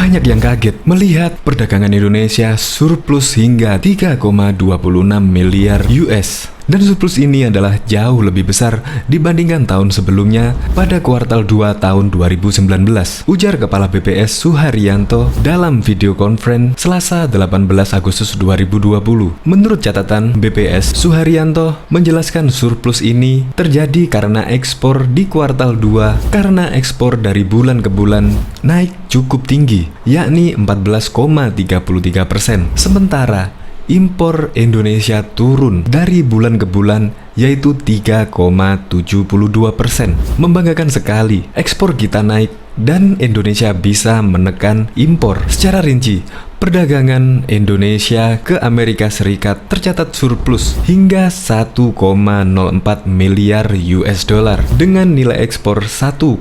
Banyak yang kaget melihat perdagangan Indonesia surplus hingga 3,26 miliar US. Dan surplus ini adalah jauh lebih besar dibandingkan tahun sebelumnya pada kuartal 2 tahun 2019. Ujar Kepala BPS Suharyanto dalam video conference Selasa 18 Agustus 2020. Menurut catatan BPS, Suharyanto menjelaskan surplus ini terjadi karena ekspor di kuartal 2 karena ekspor dari bulan ke bulan naik cukup tinggi, yakni 14,33%. Sementara impor Indonesia turun dari bulan ke bulan, yaitu 3,72%. Membanggakan sekali, ekspor kita naik dan Indonesia bisa menekan impor. Secara rinci, perdagangan Indonesia ke Amerika Serikat tercatat surplus hingga 1,04 miliar US dollar dengan nilai ekspor 1,26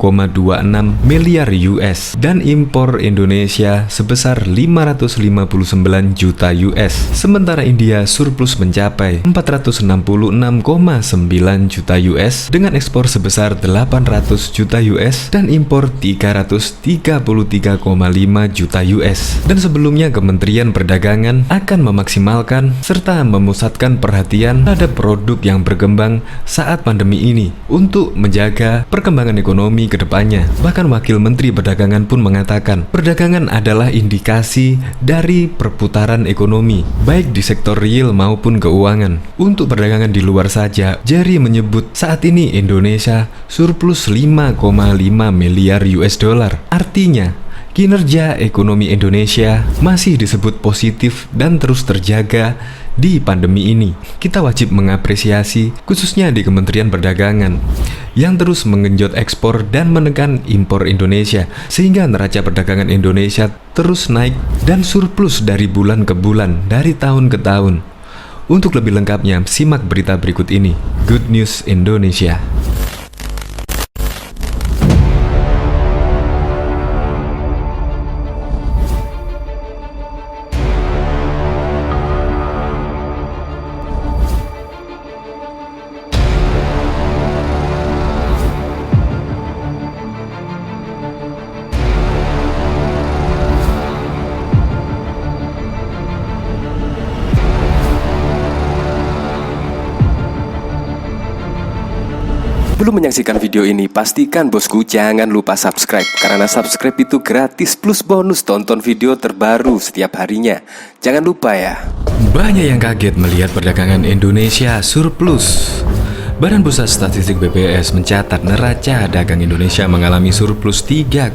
miliar US dan impor Indonesia sebesar 559 juta US. Sementara India surplus mencapai 466,9 juta US dengan ekspor sebesar 800 juta US dan impor 333,5 juta US. Dan sebelumnya Kementerian Perdagangan akan memaksimalkan serta memusatkan perhatian terhadap produk yang berkembang saat pandemi ini untuk menjaga perkembangan ekonomi ke depannya. Bahkan Wakil Menteri Perdagangan pun mengatakan, perdagangan adalah indikasi dari perputaran ekonomi, baik di sektor real maupun keuangan. Untuk perdagangan di luar saja, Jerry menyebut saat ini Indonesia surplus 5,5 miliar US dollar. Artinya, kinerja ekonomi Indonesia masih disebut positif dan terus terjaga di pandemi ini. Kita wajib mengapresiasi khususnya di Kementerian Perdagangan yang terus menggenjot ekspor dan menekan impor Indonesia sehingga neraca perdagangan Indonesia terus naik dan surplus dari bulan ke bulan, dari tahun ke tahun. Untuk lebih lengkapnya, simak berita berikut ini. Good News Indonesia. Belum menyaksikan video ini, pastikan bosku jangan lupa subscribe, karena subscribe itu gratis plus bonus tonton video terbaru setiap harinya. Jangan lupa ya. Banyak yang kaget melihat perdagangan Indonesia surplus. Badan Pusat Statistik BPS mencatat neraca dagang Indonesia mengalami surplus 3,26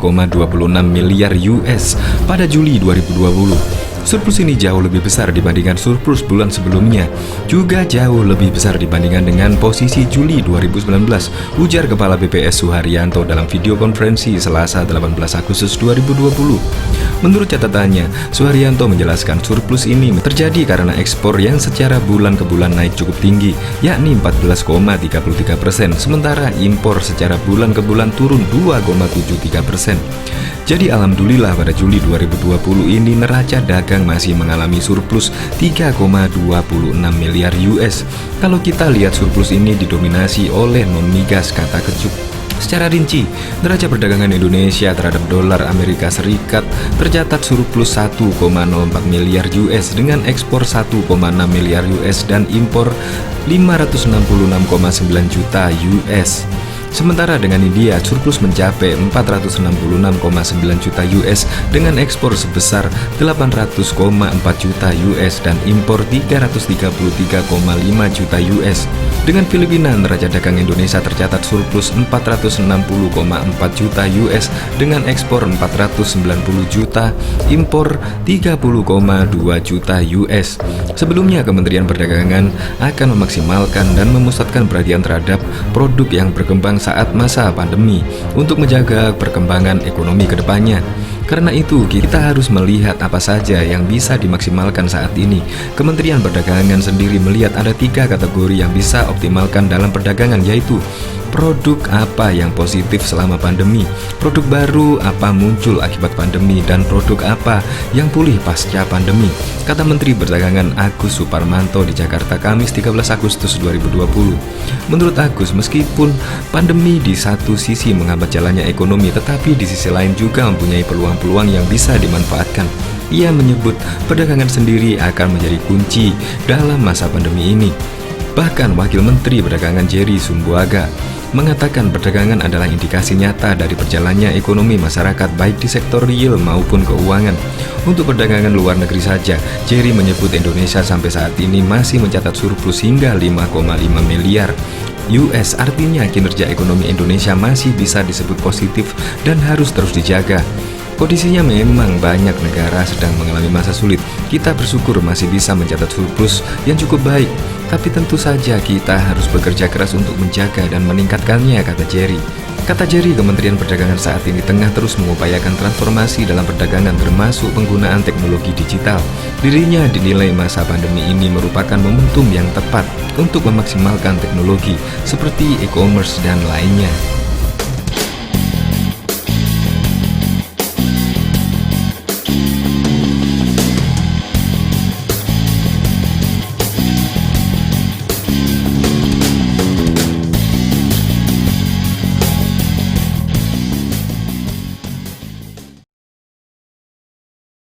miliar US pada Juli 2020. Surplus ini jauh lebih besar dibandingkan surplus bulan sebelumnya, juga jauh lebih besar dibandingkan dengan posisi Juli 2019, ujar Kepala BPS Suharyanto dalam video konferensi Selasa 18 Agustus 2020. Menurut catatannya, Suharyanto menjelaskan surplus ini terjadi karena ekspor yang secara bulan ke bulan naik cukup tinggi, yakni 14,33%, sementara impor secara bulan ke bulan turun 2,73%. Jadi alhamdulillah pada Juli 2020 ini neraca dagang masih mengalami surplus 3,26 miliar US. Kalau kita lihat surplus ini didominasi oleh non-migas, kata kejuk. Secara rinci, neraca perdagangan Indonesia terhadap dolar Amerika Serikat tercatat surplus 1,04 miliar US dengan ekspor 1,6 miliar US dan impor 566,9 juta US. Sementara dengan India, surplus mencapai 466,9 juta US dengan ekspor sebesar 800,4 juta US dan impor 333,5 juta US. Dengan Filipina, neraca dagang Indonesia tercatat surplus 460,4 juta US dengan ekspor 490 juta, impor 30,2 juta US. Sebelumnya, Kementerian Perdagangan akan memaksimalkan dan memusatkan perhatian terhadap produk yang berkembang saat masa pandemi untuk menjaga perkembangan ekonomi ke depannya. Karena itu, kita harus melihat apa saja yang bisa dimaksimalkan saat ini. Kementerian Perdagangan sendiri melihat ada 3 kategori yang bisa optimalkan dalam perdagangan, yaitu produk apa yang positif selama pandemi, produk baru apa muncul akibat pandemi, dan produk apa yang pulih pasca pandemi, kata Menteri Perdagangan Agus Suparmanto di Jakarta Kamis 13 Agustus 2020. Menurut Agus, meskipun pandemi di satu sisi menghambat jalannya ekonomi, tetapi di sisi lain juga mempunyai peluang-peluang yang bisa dimanfaatkan. Ia menyebut perdagangan sendiri akan menjadi kunci dalam masa pandemi ini. Bahkan Wakil Menteri Perdagangan Jerry Sumbuaga mengatakan perdagangan adalah indikasi nyata dari berjalannya ekonomi masyarakat baik di sektor real maupun keuangan. Untuk perdagangan luar negeri saja, Jerry menyebut Indonesia sampai saat ini masih mencatat surplus hingga 5,5 miliar US, artinya kinerja ekonomi Indonesia masih bisa disebut positif dan harus terus dijaga. Kondisinya memang banyak negara sedang mengalami masa sulit. Kita bersyukur masih bisa mencatat surplus yang cukup baik, tapi tentu saja kita harus bekerja keras untuk menjaga dan meningkatkannya, kata Jerry. Kata Jerry, Kementerian Perdagangan saat ini tengah terus mengupayakan transformasi dalam perdagangan termasuk penggunaan teknologi digital. Dirinya dinilai masa pandemi ini merupakan momentum yang tepat untuk memaksimalkan teknologi seperti e-commerce dan lainnya.